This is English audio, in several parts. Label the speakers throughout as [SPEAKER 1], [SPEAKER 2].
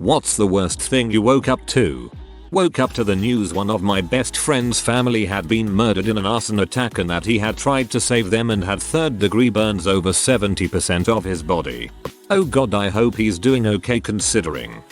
[SPEAKER 1] What's the worst thing you woke up to? Woke up to the news one of my best friend's family had been murdered in an arson attack and that he had tried to save them and had third-degree burns over 70% of his body. Oh god, I hope he's doing okay considering.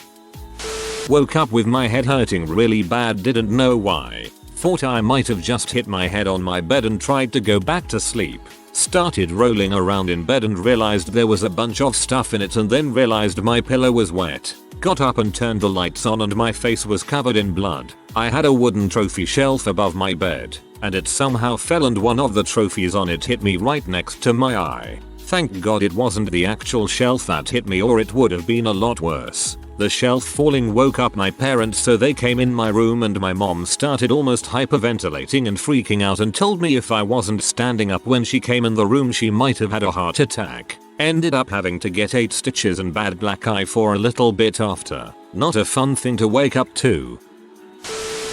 [SPEAKER 1] Woke up with my head hurting really bad, didn't know why. Thought I might have just hit my head on my bed and tried to go back to sleep. Started rolling around in bed and realized there was a bunch of stuff in it and then realized my pillow was wet. Got up and turned the lights on and my face was covered in blood. I had a wooden trophy shelf above my bed and it somehow fell and one of the trophies on it hit me right next to my eye. Thank god it wasn't the actual shelf that hit me or it would have been a lot worse. The shelf falling woke up my parents so they came in my room and my mom started almost hyperventilating and freaking out and told me if I wasn't standing up when she came in the room she might have had a heart attack. Ended up having to get 8 stitches and bad black eye for a little bit after. Not a fun thing to wake up to.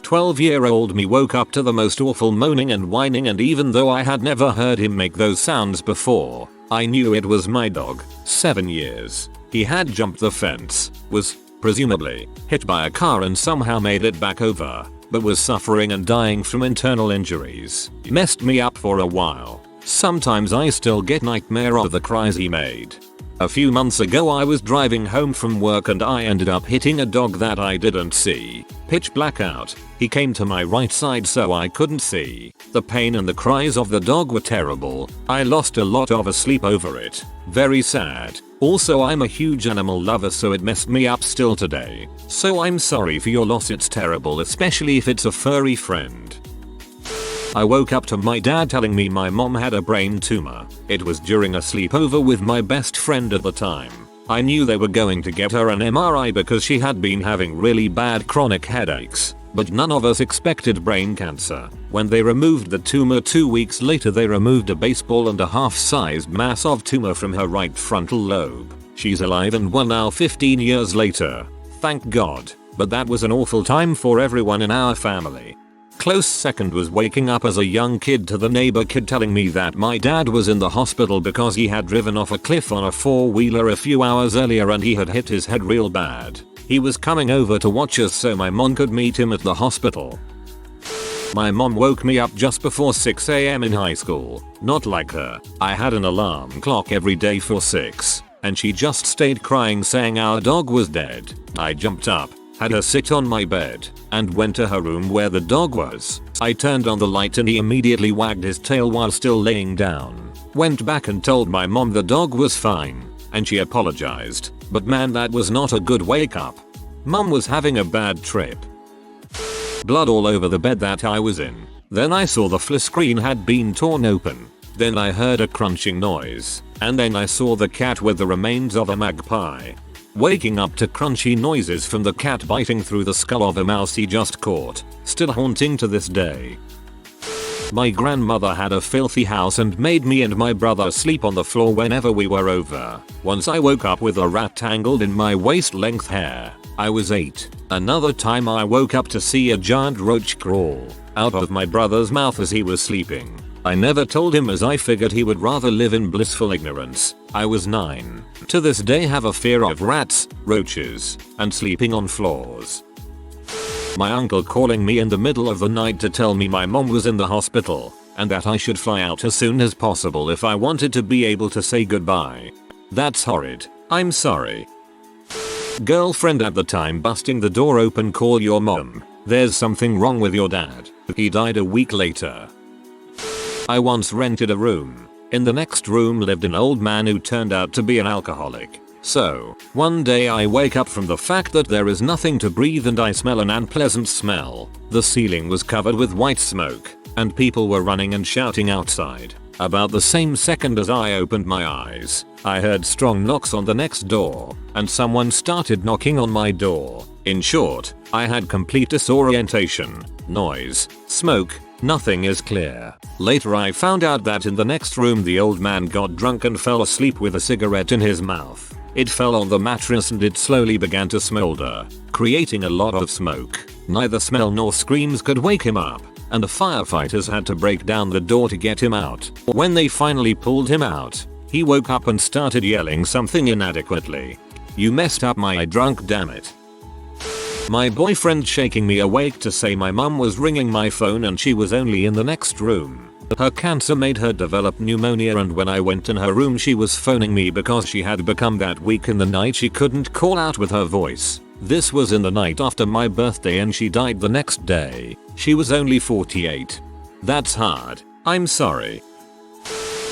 [SPEAKER 1] 12-year-old me woke up to the most awful moaning and whining, and even though I had never heard him make those sounds before, I knew it was my dog. 7 years. He had jumped the fence, was, presumably, hit by a car and somehow made it back over, but was suffering and dying from internal injuries. Messed me up for a while. Sometimes I still get nightmare of the cries he made. A few months ago I was driving home from work and I ended up hitting a dog that I didn't see. Pitch black out. He came to my right side so I couldn't see. The pain and the cries of the dog were terrible. I lost a lot of sleep over it. Very sad. Also I'm a huge animal lover so it messed me up still today. So I'm sorry for your loss, it's terrible especially if it's a furry friend. I woke up to my dad telling me my mom had a brain tumor. It was during a sleepover with my best friend at the time. I knew they were going to get her an MRI because she had been having really bad chronic headaches, but none of us expected brain cancer. When they removed the tumor 2 weeks later they removed a baseball and a half-sized mass of tumor from her right frontal lobe. She's alive and well now 15 years later. Thank god. But that was an awful time for everyone in our family. Close second was waking up as a young kid to the neighbor kid telling me that my dad was in the hospital because he had driven off a cliff on a 4-wheeler a few hours earlier and he had hit his head real bad. He was coming over to watch us so my mom could meet him at the hospital. My mom woke me up just before 6 AM in high school. Not like her. I had an alarm clock every day for 6, and she just stayed crying saying our dog was dead. I jumped up, had her sit on my bed, and went to her room where the dog was. I turned on the light and he immediately wagged his tail while still laying down. Went back and told my mom the dog was fine, and she apologized, but man that was not a good wake up. Mom was having a bad trip. Blood all over the bed that I was in. Then I saw the flat screen had been torn open. Then I heard a crunching noise, and then I saw the cat with the remains of a magpie. Waking up to crunchy noises from the cat biting through the skull of a mouse he just caught, still haunting to this day. My grandmother had a filthy house and made me and my brother sleep on the floor whenever we were over. Once I woke up with a rat tangled in my waist-length hair. I was 8. Another time I woke up to see a giant roach crawl out of my brother's mouth as he was sleeping. I never told him as I figured he would rather live in blissful ignorance. I was 9. To this day have a fear of rats, roaches, and sleeping on floors. My uncle calling me in the middle of the night to tell me my mom was in the hospital and that I should fly out as soon as possible if I wanted to be able to say goodbye. That's horrid. I'm sorry. Girlfriend at the time busting the door open, call your mom. There's something wrong with your dad. He died a week later. I once rented a room. In the next room lived an old man who turned out to be an alcoholic. So, one day I wake up from the fact that there is nothing to breathe and I smell an unpleasant smell. The ceiling was covered with white smoke, and people were running and shouting outside. About the same second as I opened my eyes, I heard strong knocks on the next door, and someone started knocking on my door. In short, I had complete disorientation, noise, smoke, nothing is clear. Later I found out that in the next room the old man got drunk and fell asleep with a cigarette in his mouth. It fell on the mattress and it slowly began to smolder, creating a lot of smoke. Neither smell nor screams could wake him up, and the firefighters had to break down the door to get him out. When they finally pulled him out, he woke up and started yelling something inadequately. "You messed up my drunk, damn it." My boyfriend shaking me awake to say my mum was ringing my phone and she was only in the next room. Her cancer made her develop pneumonia, and when I went in her room she was phoning me because she had become that weak in the night she couldn't call out with her voice. This was in the night after my birthday and she died the next day. She was only 48. That's hard. I'm sorry.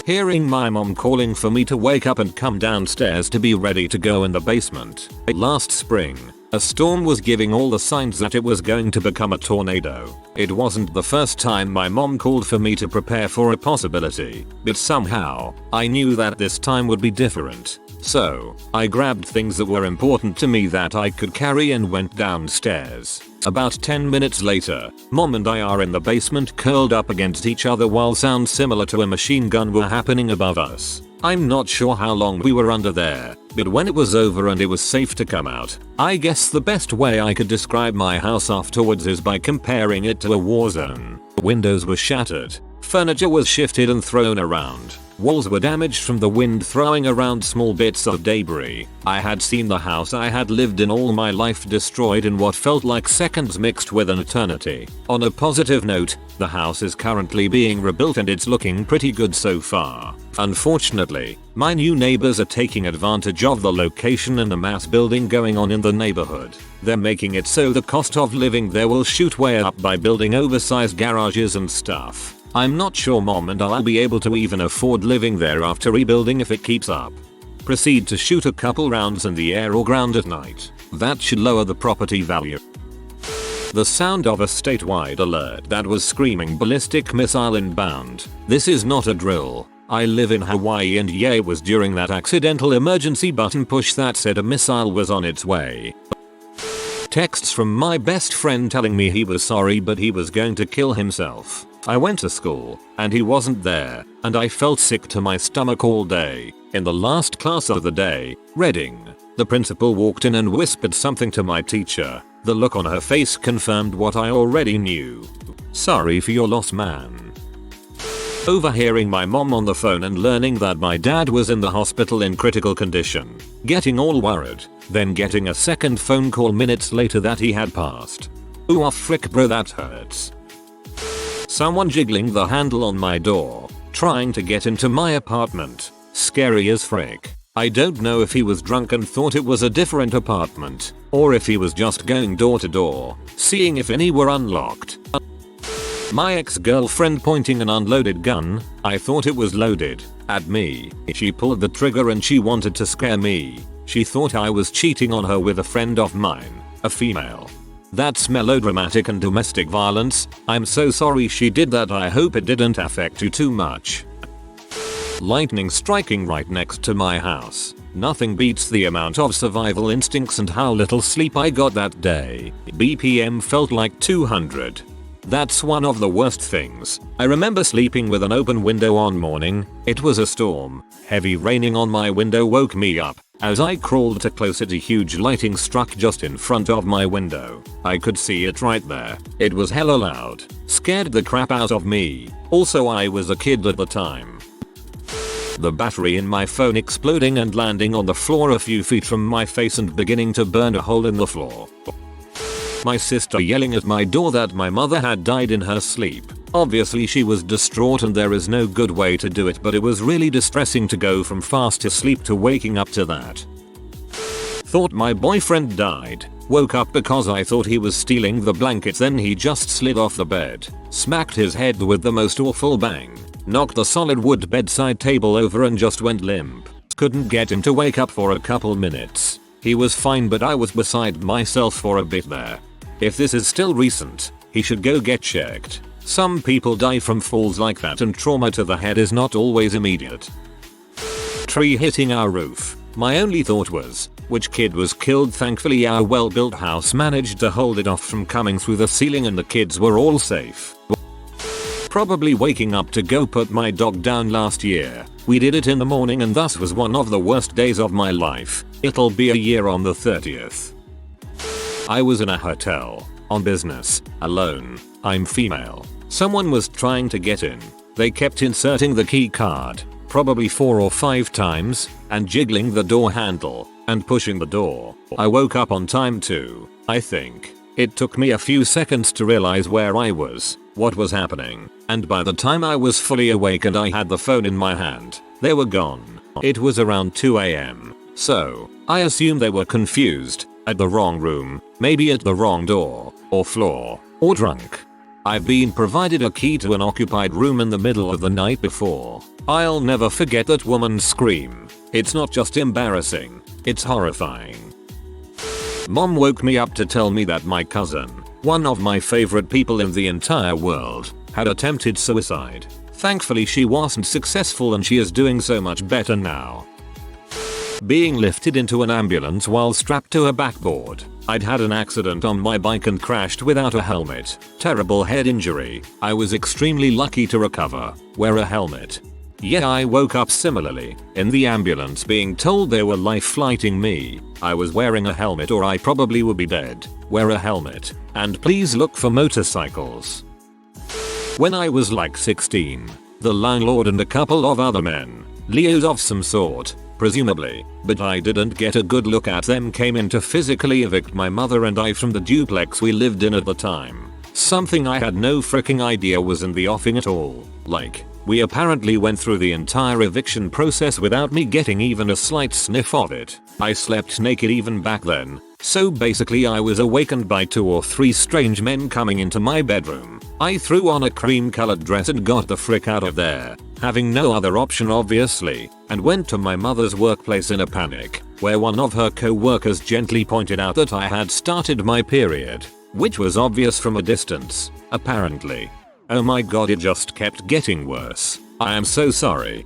[SPEAKER 1] Hearing my mom calling for me to wake up and come downstairs to be ready to go in the basement. Last spring, a storm was giving all the signs that it was going to become a tornado. It wasn't the first time my mom called for me to prepare for a possibility, but somehow, I knew that this time would be different. So, I grabbed things that were important to me that I could carry and went downstairs. About 10 minutes later, mom and I are in the basement curled up against each other while sounds similar to a machine gun were happening above us. I'm not sure how long we were under there, but when it was over and it was safe to come out, I guess the best way I could describe my house afterwards is by comparing it to a war zone. Windows were shattered, furniture was shifted and thrown around. Walls were damaged from the wind throwing around small bits of debris. I had seen the house I had lived in all my life destroyed in what felt like seconds mixed with an eternity. On a positive note, the house is currently being rebuilt and it's looking pretty good so far. Unfortunately, my new neighbors are taking advantage of the location and the mass building going on in the neighborhood. They're making it so the cost of living there will shoot way up by building oversized garages and stuff. I'm not sure mom and I'll be able to even afford living there after rebuilding if it keeps up. Proceed to shoot a couple rounds in the air or ground at night. That should lower the property value. The sound of a statewide alert that was screaming ballistic missile inbound. This is not a drill. I live in Hawaii and yeah, it was during that accidental emergency button push that said a missile was on its way. Texts from my best friend telling me he was sorry but he was going to kill himself. I went to school, and he wasn't there, and I felt sick to my stomach all day. In the last class of the day, reading, the principal walked in and whispered something to my teacher. The look on her face confirmed what I already knew. Sorry for your loss, man. Overhearing my mom on the phone and learning that my dad was in the hospital in critical condition. Getting all worried, then getting a second phone call minutes later that he had passed. Ooh, frick bro, that hurts. Someone jiggling the handle on my door, trying to get into my apartment. Scary as frick. I don't know if he was drunk and thought it was a different apartment, or if he was just going door to door, seeing if any were unlocked. My ex-girlfriend pointing an unloaded gun, I thought it was loaded, at me. She pulled the trigger and she wanted to scare me. She thought I was cheating on her with a friend of mine, a female. That's melodramatic and domestic violence. I'm so sorry she did that. I hope it didn't affect you too much. Lightning striking right next to my house. Nothing beats the amount of survival instincts and how little sleep I got that day. BPM felt like 200. That's one of the worst things. I remember sleeping with an open window on morning. It was a storm. Heavy raining on my window woke me up. As I crawled to close it, a huge lightning struck just in front of my window. I could see it right there. It was hella loud. Scared the crap out of me. Also, I was a kid at the time. The battery in my phone exploding and landing on the floor a few feet from my face and beginning to burn a hole in the floor. My sister yelling at my door that my mother had died in her sleep. Obviously she was distraught and there is no good way to do it, but it was really distressing to go from fast asleep to waking up to that. Thought my boyfriend died. Woke up because I thought he was stealing the blankets, then he just slid off the bed. Smacked his head with the most awful bang. Knocked the solid wood bedside table over and just went limp. Couldn't get him to wake up for a couple minutes. He was fine but I was beside myself for a bit there. If this is still recent, he should go get checked. Some people die from falls like that and trauma to the head is not always immediate. Tree hitting our roof. My only thought was, which kid was killed? Thankfully our well-built house managed to hold it off from coming through the ceiling and the kids were all safe. Probably waking up to go put my dog down last year. We did it in the morning and thus was one of the worst days of my life. It'll be a year on the 30th. I was in a hotel, on business, alone. I'm female. Someone was trying to get in. They kept inserting the key card, probably 4 or 5 times, and jiggling the door handle, and pushing the door. I woke up on time too. I think. It took me a few seconds to realize where I was, what was happening, and by the time I was fully awake and I had the phone in my hand, they were gone. It was around 2 AM. So, I assume they were confused, at the wrong room, maybe at the wrong door, or floor, or drunk. I've been provided a key to an occupied room in the middle of the night before. I'll never forget that woman's scream. It's not just embarrassing, it's horrifying. Mom woke me up to tell me that my cousin, one of my favorite people in the entire world, had attempted suicide. Thankfully she wasn't successful and she is doing so much better now. Being lifted into an ambulance while strapped to a backboard. I'd had an accident on my bike and crashed without a helmet. Terrible head injury. I was extremely lucky to recover. Wear a helmet. Yet I woke up similarly, in the ambulance being told they were life flighting me. I was wearing a helmet or I probably would be dead. Wear a helmet. And please look for motorcycles. When I was like 16, the landlord and a couple of other men, Leos of some sort, presumably, but I didn't get a good look at them, came in to physically evict my mother and I from the duplex we lived in at the time. Something I had no freaking idea was in the offing at all. Like, we apparently went through the entire eviction process without me getting even a slight sniff of it. I slept naked even back then, so basically I was awakened by 2 or 3 strange men coming into my bedroom. I threw on a cream colored dress and got the frick out of there, having no other option obviously, and went to my mother's workplace in a panic, where one of her co-workers gently pointed out that I had started my period, which was obvious from a distance, apparently. Oh my god, it just kept getting worse. I am so sorry.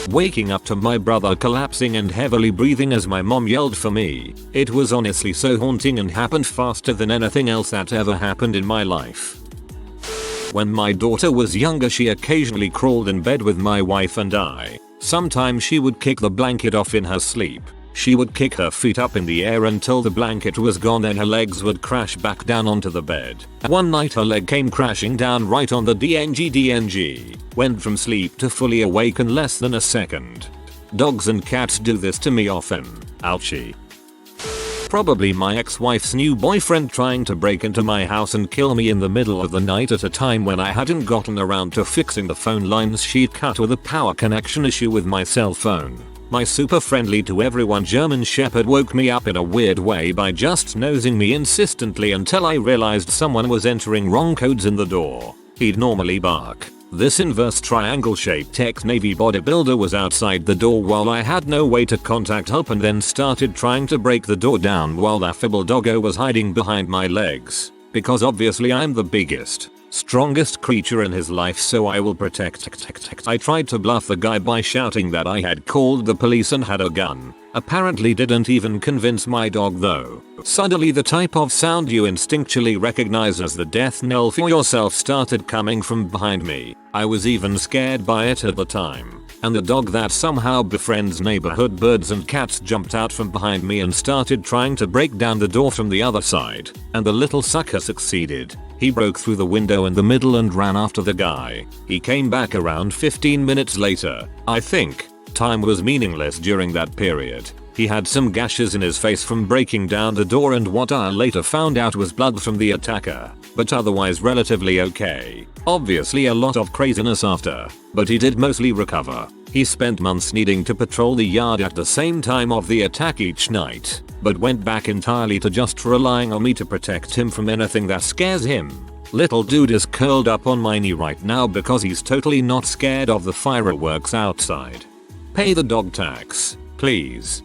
[SPEAKER 1] Waking up to my brother collapsing and heavily breathing as my mom yelled for me. It was honestly so haunting and happened faster than anything else that ever happened in my life. When my daughter was younger, she occasionally crawled in bed with my wife and I. Sometimes she would kick the blanket off in her sleep. She would kick her feet up in the air until the blanket was gone, then her legs would crash back down onto the bed. One night her leg came crashing down right on the DNG. Went from sleep to fully awake in less than a second. Dogs and cats do this to me often. Ouchie. Probably my ex-wife's new boyfriend trying to break into my house and kill me in the middle of the night at a time when I hadn't gotten around to fixing the phone lines she'd cut with a power connection issue with my cell phone. My super friendly to everyone German Shepherd woke me up in a weird way by just nosing me insistently until I realized someone was entering wrong codes in the door. He'd normally bark. This inverse triangle shaped ex-Navy bodybuilder was outside the door while I had no way to contact help and then started trying to break the door down while the affable doggo was hiding behind my legs. Because obviously I'm the biggest, strongest creature in his life, so I will protect. I tried to bluff the guy by shouting that I had called the police and had a gun. Apparently didn't even convince my dog though. Suddenly the type of sound you instinctually recognize as the death knell for yourself started coming from behind me. I was even scared by it at the time. And the dog that somehow befriends neighborhood birds and cats jumped out from behind me and started trying to break down the door from the other side. And the little sucker succeeded. He broke through the window in the middle and ran after the guy. He came back around 15 minutes later. I think time was meaningless during that period. He had some gashes in his face from breaking down the door and what I later found out was blood from the attacker, but otherwise relatively okay. Obviously a lot of craziness after, but he did mostly recover. He spent months needing to patrol the yard at the same time of the attack each night, but went back entirely to just relying on me to protect him from anything that scares him. Little dude is curled up on my knee right now because he's totally not scared of the fireworks outside. Pay the dog tax, please.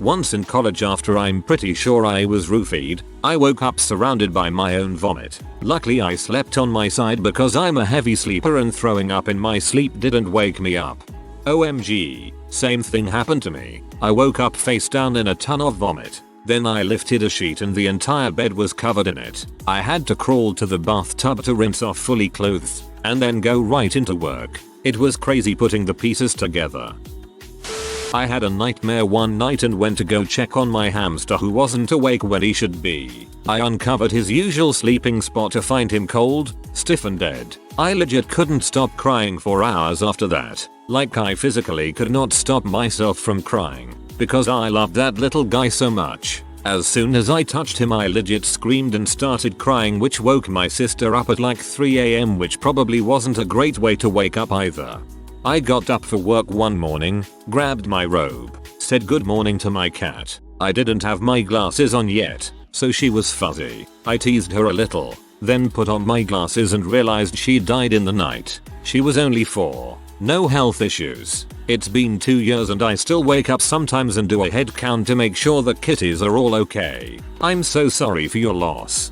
[SPEAKER 1] Once in college, after I'm pretty sure I was roofied, I woke up surrounded by my own vomit. Luckily I slept on my side because I'm a heavy sleeper and throwing up in my sleep didn't wake me up. OMG, same thing happened to me. I woke up face down in a ton of vomit. Then I lifted a sheet and the entire bed was covered in it. I had to crawl to the bathtub to rinse off fully clothed, and then go right into work. It was crazy putting the pieces together. I had a nightmare one night and went to go check on my hamster who wasn't awake when he should be. I uncovered his usual sleeping spot to find him cold, stiff and dead. I legit couldn't stop crying for hours after that. Like I physically could not stop myself from crying because I loved that little guy so much. As soon as I touched him I legit screamed and started crying, which woke my sister up at like 3 AM, which probably wasn't a great way to wake up either. I got up for work one morning, grabbed my robe, said good morning to my cat. I didn't have my glasses on yet, so she was fuzzy. I teased her a little, then put on my glasses and realized she died in the night. She was only 4. No health issues. It's been 2 years and I still wake up sometimes and do a head count to make sure the kitties are all okay. I'm so sorry for your loss.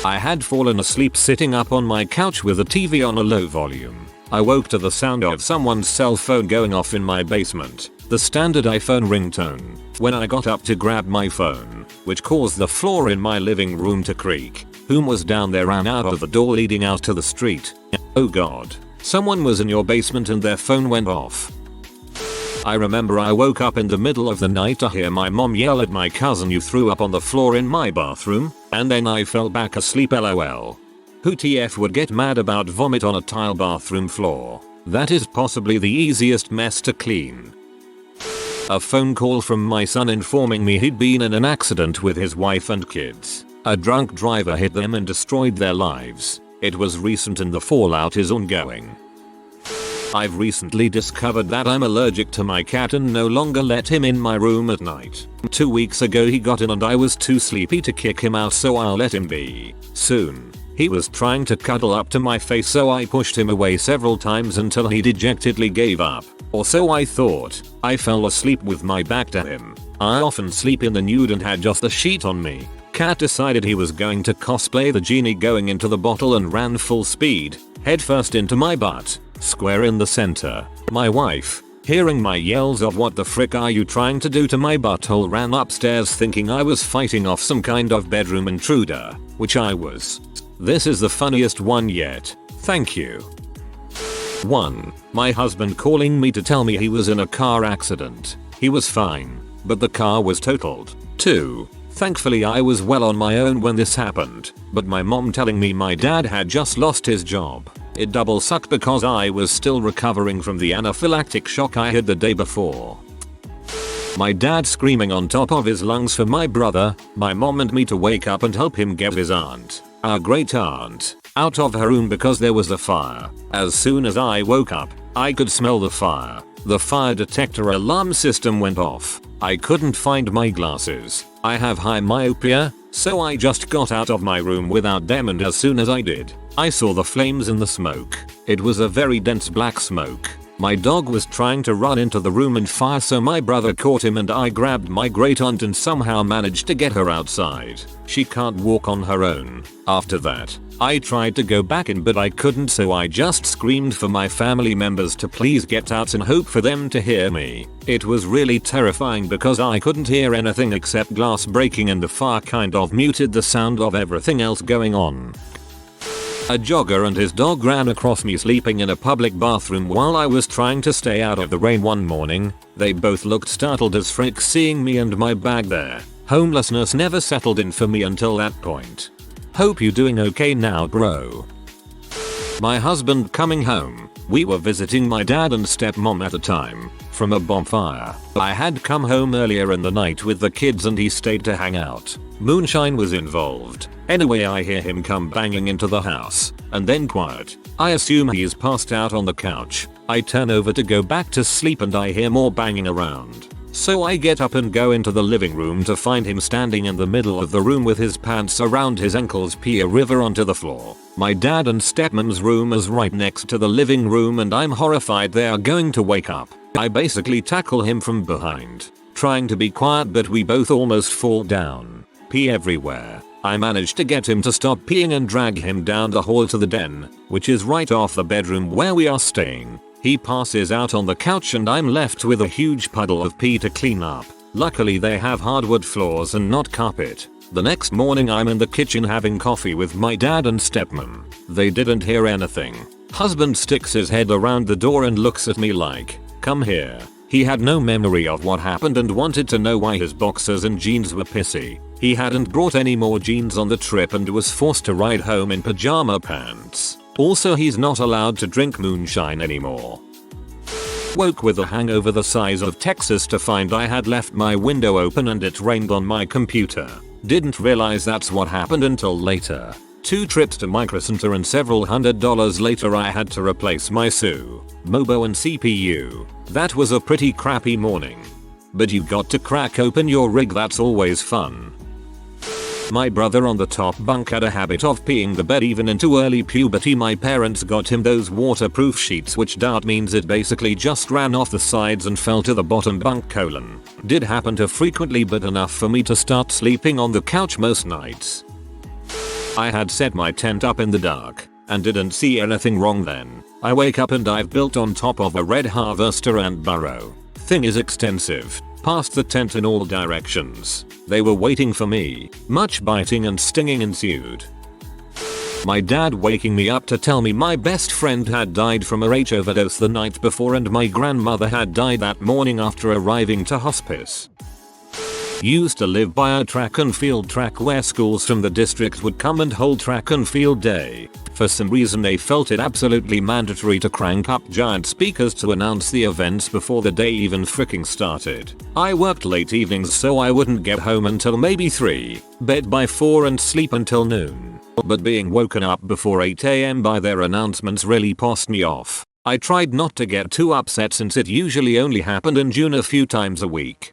[SPEAKER 1] I had fallen asleep sitting up on my couch with the TV on a low volume. I woke to the sound of someone's cell phone going off in my basement. The standard iPhone ringtone. When I got up to grab my phone, which caused the floor in my living room to creak, whom was down there ran out of the door leading out to the street. Oh god. Someone was in your basement and their phone went off. I remember I woke up in the middle of the night to hear my mom yell at my cousin, "You threw up on the floor in my bathroom," and then I fell back asleep lol. Who TF would get mad about vomit on a tile bathroom floor? That is possibly the easiest mess to clean. A phone call from my son informing me he'd been in an accident with his wife and kids. A drunk driver hit them and destroyed their lives. It was recent and the fallout is ongoing. I've recently discovered that I'm allergic to my cat and no longer let him in my room at night. 2 weeks ago he got in and I was too sleepy to kick him out, so I'll let him be. Soon, he was trying to cuddle up to my face, so I pushed him away several times until he dejectedly gave up. Or so I thought. I fell asleep with my back to him. I often sleep in the nude and had just the sheet on me. Cat decided he was going to cosplay the genie going into the bottle and ran full speed, head first into my butt, square in the center. My wife, hearing my yells of "What the frick are you trying to do to my butthole?" ran upstairs thinking I was fighting off some kind of bedroom intruder, which I was. This is the funniest one yet. Thank you. 1. My husband calling me to tell me he was in a car accident. He was fine, but the car was totaled. 2. Thankfully I was well on my own when this happened, but my mom telling me my dad had just lost his job. It double sucked because I was still recovering from the anaphylactic shock I had the day before. My dad screaming on top of his lungs for my brother, my mom and me to wake up and help him get his aunt, our great aunt, out of her room because there was a fire. As soon as I woke up, I could smell the fire. The fire detector alarm system went off. I couldn't find my glasses. I have high myopia, so I just got out of my room without them, and as soon as I did, I saw the flames in the smoke. It was a very dense black smoke. My dog was trying to run into the room and fire, so my brother caught him and I grabbed my great aunt and somehow managed to get her outside. She can't walk on her own. After that, I tried to go back in but I couldn't, so I just screamed for my family members to please get out and hope for them to hear me. It was really terrifying because I couldn't hear anything except glass breaking and the fire kind of muted the sound of everything else going on. A jogger and his dog ran across me sleeping in a public bathroom while I was trying to stay out of the rain one morning. They both looked startled as frick seeing me and my bag there. Homelessness never settled in for me until that point. Hope you doing okay now, bro. My husband coming home. We were visiting my dad and stepmom at the time from a bonfire. I had come home earlier in the night with the kids and he stayed to hang out. Moonshine was involved. Anyway, I hear him come banging into the house, and then quiet. I assume he is passed out on the couch. I turn over to go back to sleep and I hear more banging around. So I get up and go into the living room to find him standing in the middle of the room with his pants around his ankles, pee a river onto the floor. My dad and stepmom's room is right next to the living room and I'm horrified they are going to wake up. I basically tackle him from behind, trying to be quiet, but we both almost fall down. Pee everywhere. I managed to get him to stop peeing and drag him down the hall to the den, which is right off the bedroom where we are staying. He passes out on the couch and I'm left with a huge puddle of pee to clean up. Luckily they have hardwood floors and not carpet. The next morning I'm in the kitchen having coffee with my dad and stepmom. They didn't hear anything. Husband sticks his head around the door and looks at me like, "Come here." He had no memory of what happened and wanted to know why his boxers and jeans were pissy. He hadn't brought any more jeans on the trip and was forced to ride home in pajama pants. Also, he's not allowed to drink moonshine anymore. Woke with a hangover the size of Texas to find I had left my window open and it rained on my computer. Didn't realize that's what happened until later. 2 trips to Micro Center and several $100s later I had to replace my Mobo and CPU. That was a pretty crappy morning. But you got to crack open your rig, that's always fun. My brother on the top bunk had a habit of peeing the bed even into early puberty. My parents got him those waterproof sheets, which means it basically just ran off the sides and fell to the bottom bunk. Did happen to frequently, but enough for me to start sleeping on the couch most nights. I had set my tent up in the dark and didn't see anything wrong then. I wake up and I've built on top of a red harvester and burrow. Thing is extensive. Past the tent in all directions. They were waiting for me. Much biting and stinging ensued. My dad waking me up to tell me my best friend had died from a H overdose the night before and my grandmother had died that morning after arriving to hospice. Used to live by a track and field track where schools from the district would come and hold track and field day. For some reason they felt it absolutely mandatory to crank up giant speakers to announce the events before the day even freaking started. I worked late evenings so I wouldn't get home until maybe 3, bed by 4 and sleep until noon. But being woken up before 8 AM by their announcements really pissed me off. I tried not to get too upset since it usually only happened in June a few times a week.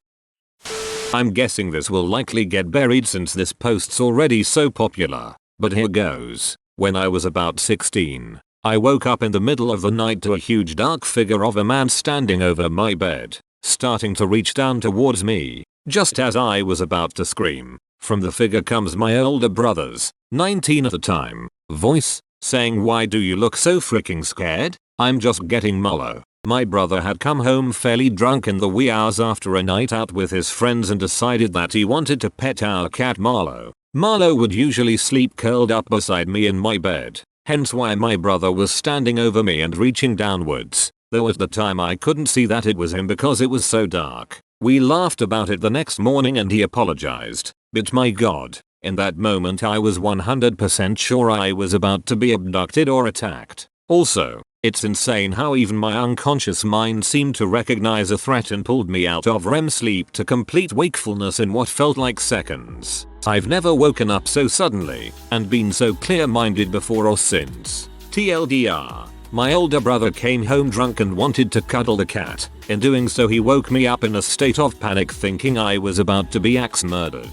[SPEAKER 1] I'm guessing this will likely get buried since this post's already so popular, but here goes. When I was about 16, I woke up in the middle of the night to a huge dark figure of a man standing over my bed, starting to reach down towards me. Just as I was about to scream, from the figure comes my older brother's, 19 at the time, voice, saying, "Why do you look so freaking scared?" "I'm just getting mellow." My brother had come home fairly drunk in the wee hours after a night out with his friends and decided that he wanted to pet our cat Marlo. Marlo would usually sleep curled up beside me in my bed, hence why my brother was standing over me and reaching downwards, though at the time I couldn't see that it was him because it was so dark. We laughed about it the next morning and he apologized, but my god, in that moment I was 100% sure I was about to be abducted or attacked. Also, it's insane how even my unconscious mind seemed to recognize a threat and pulled me out of REM sleep to complete wakefulness in what felt like seconds. I've never woken up so suddenly and been so clear-minded before or since. TLDR, my older brother came home drunk and wanted to cuddle the cat. In doing so he woke me up in a state of panic thinking I was about to be axe murdered.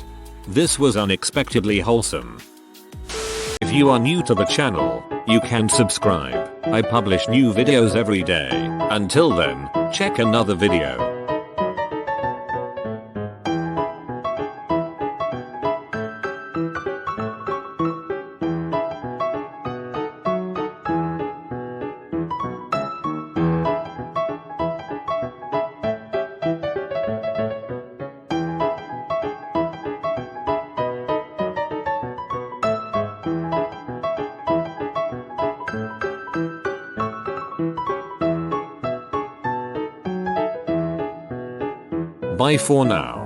[SPEAKER 1] This was unexpectedly wholesome. If you are new to the channel, you can subscribe. I publish new videos every day. Until then, check another video. Bye for now.